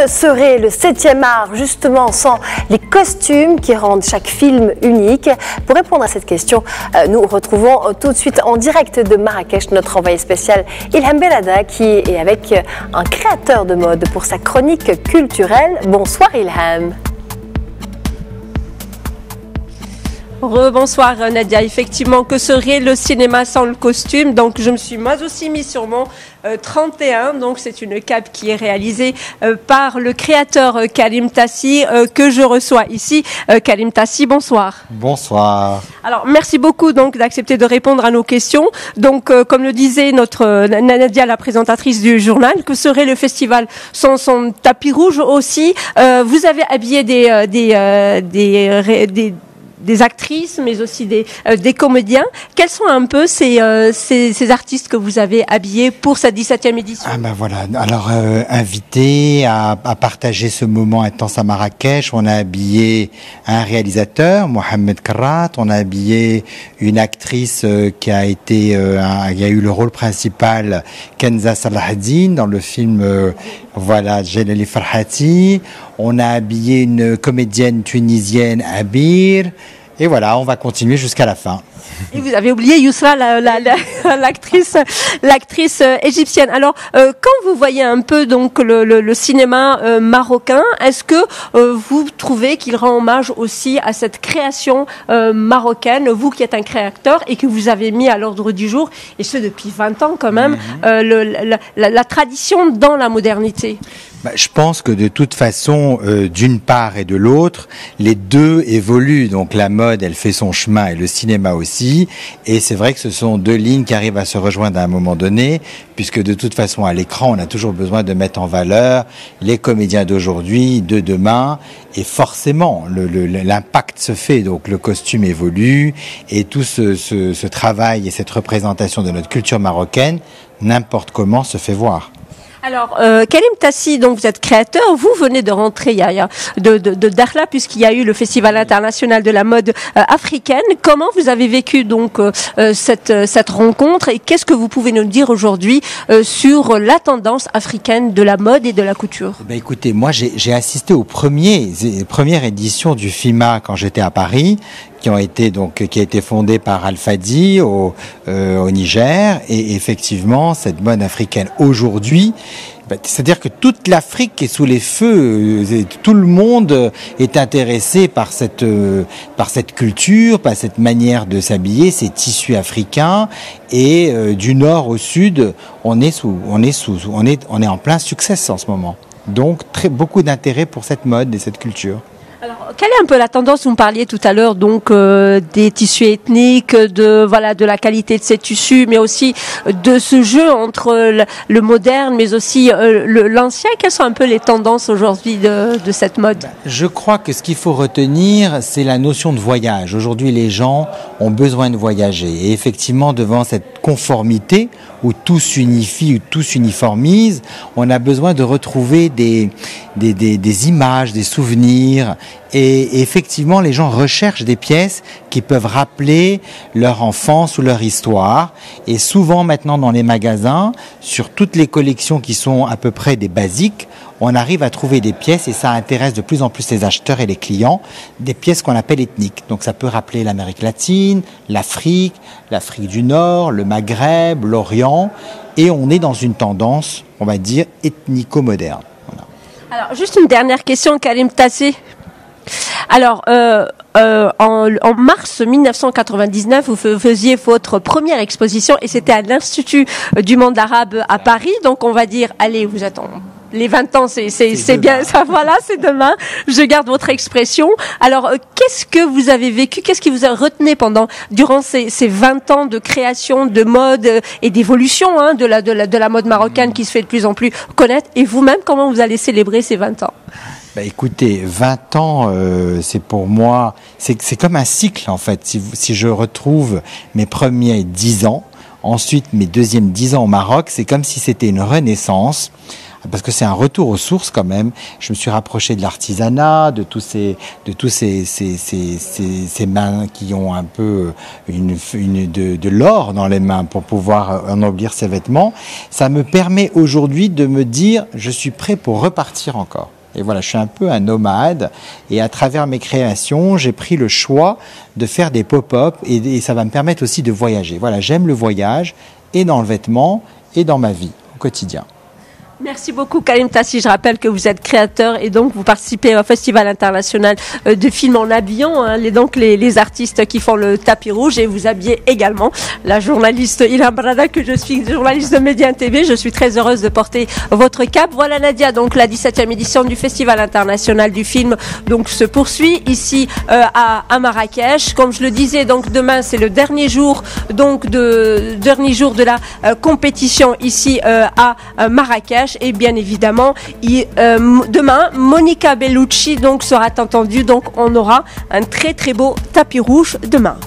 Que serait le 7e art justement sans les costumes qui rendent chaque film unique? Pour répondre à cette question, nous retrouvons tout de suite en direct de Marrakech notre envoyé spécial Ilham Belada qui est avec un créateur de mode pour sa chronique culturelle. Bonsoir Ilham. Bonsoir Nadia, effectivement, que serait le cinéma sans le costume? Donc je me suis moi aussi mis sur mon 31, donc c'est une cape qui est réalisée par le créateur Karim Tassi que je reçois ici. Karim Tassi, bonsoir. Bonsoir. Alors merci beaucoup donc d'accepter de répondre à nos questions. Donc comme le disait notre Nadia, la présentatrice du journal, que serait le festival sans son tapis rouge aussi? Vous avez habillé des actrices, mais aussi des comédiens. Quels sont un peu ces artistes que vous avez habillés pour cette 17e édition? Ah ben voilà, alors invité à partager ce moment intense à Marrakech, on a habillé un réalisateur, Mohamed Karrat, on a habillé une actrice qui a eu le rôle principal, Kenza Salahdine, dans le film Jalali Farhati. On a habillé une comédienne tunisienne, Abir. Et voilà, on va continuer jusqu'à la fin. Et vous avez oublié Yousra, l'actrice égyptienne. Alors, quand vous voyez un peu donc le cinéma marocain, est-ce que vous trouvez qu'il rend hommage aussi à cette création marocaine, vous qui êtes un créateur et que vous avez mis à l'ordre du jour, et ce depuis 20 ans quand même, la tradition dans la modernité? Je pense que de toute façon, d'une part et de l'autre, les deux évoluent. Donc la mode, elle fait son chemin et le cinéma aussi. Et c'est vrai que ce sont deux lignes qui arrivent à se rejoindre à un moment donné, puisque de toute façon, à l'écran, on a toujours besoin de mettre en valeur les comédiens d'aujourd'hui, de demain. Et forcément, l'impact se fait. Donc le costume évolue et tout ce travail et cette représentation de notre culture marocaine, n'importe comment, se fait voir. Alors, Karim Tassi, donc vous êtes créateur, vous venez de rentrer de Dakhla, puisqu'il y a eu le Festival international de la mode africaine. Comment vous avez vécu donc cette rencontre, et qu'est-ce que vous pouvez nous dire aujourd'hui sur la tendance africaine de la mode et de la couture? Écoutez, moi j'ai assisté aux premières éditions du FIMA quand j'étais à Paris, qui a été fondé par Al-Fadi au Niger, et effectivement cette mode africaine aujourd'hui, c'est-à-dire que toute l'Afrique est sous les feux, tout le monde est intéressé par cette culture, par cette manière de s'habiller, ces tissus africains, et du nord au sud, on est en plein succès en ce moment. Donc beaucoup d'intérêt pour cette mode et cette culture. Alors, quelle est un peu la tendance? Vous me parliez tout à l'heure donc des tissus ethniques, de la qualité de ces tissus, mais aussi de ce jeu entre le moderne, mais aussi l'ancien. Quelles sont un peu les tendances aujourd'hui de cette mode? Je crois que ce qu'il faut retenir, c'est la notion de voyage. Aujourd'hui, les gens ont besoin de voyager, et effectivement, devant cette conformité où tout s'unifie, où tout s'uniformise, on a besoin de retrouver des images, des souvenirs. Et effectivement, les gens recherchent des pièces qui peuvent rappeler leur enfance ou leur histoire. Et souvent, maintenant, dans les magasins, sur toutes les collections qui sont à peu près des basiques, on arrive à trouver des pièces, et ça intéresse de plus en plus les acheteurs et les clients, des pièces qu'on appelle ethniques. Donc ça peut rappeler l'Amérique latine, l'Afrique du Nord, le Maghreb, l'Orient, et on est dans une tendance, on va dire, ethnico-moderne. Voilà. Alors, juste une dernière question, Karim Tassi. Alors, en mars 1999, vous faisiez votre première exposition, et c'était à l'Institut du monde arabe à Paris. Donc, on va dire, allez, vous attendez. Les 20 ans, c'est bien, ça, voilà, c'est demain. Je garde votre expression. Alors, qu'est-ce que vous avez vécu? Qu'est-ce qui vous a retenu durant ces 20 ans de création, de mode et d'évolution, de la mode marocaine qui se fait de plus en plus connaître? Et vous-même, comment vous allez célébrer ces 20 ans? Écoutez, 20 ans, c'est pour moi, c'est comme un cycle, en fait. Si je retrouve mes premiers 10 ans, ensuite mes deuxièmes 10 ans au Maroc, c'est comme si c'était une renaissance, parce que c'est un retour aux sources quand même. Je me suis rapproché de l'artisanat, de tous ces mains qui ont un peu de l'or dans les mains pour pouvoir ennoblir ces vêtements. Ça me permet aujourd'hui de me dire, je suis prêt pour repartir encore. Et voilà, je suis un peu un nomade et à travers mes créations, j'ai pris le choix de faire des pop-up et ça va me permettre aussi de voyager. Voilà, j'aime le voyage et dans le vêtement et dans ma vie au quotidien. Merci beaucoup Karim Tassi. Je rappelle que vous êtes créateur et donc vous participez au Festival international de films en habillant les artistes qui font le tapis rouge et vous habillez également la journaliste Ilham Brada, que je suis journaliste de Média TV. Je suis très heureuse de porter votre cape. Voilà Nadia, donc la 17e édition du Festival international du film donc se poursuit ici à Marrakech. Comme je le disais, donc demain c'est le dernier jour de la compétition ici à Marrakech. Et bien évidemment, demain, Monica Bellucci donc sera entendue. Donc on aura un très très beau tapis rouge demain.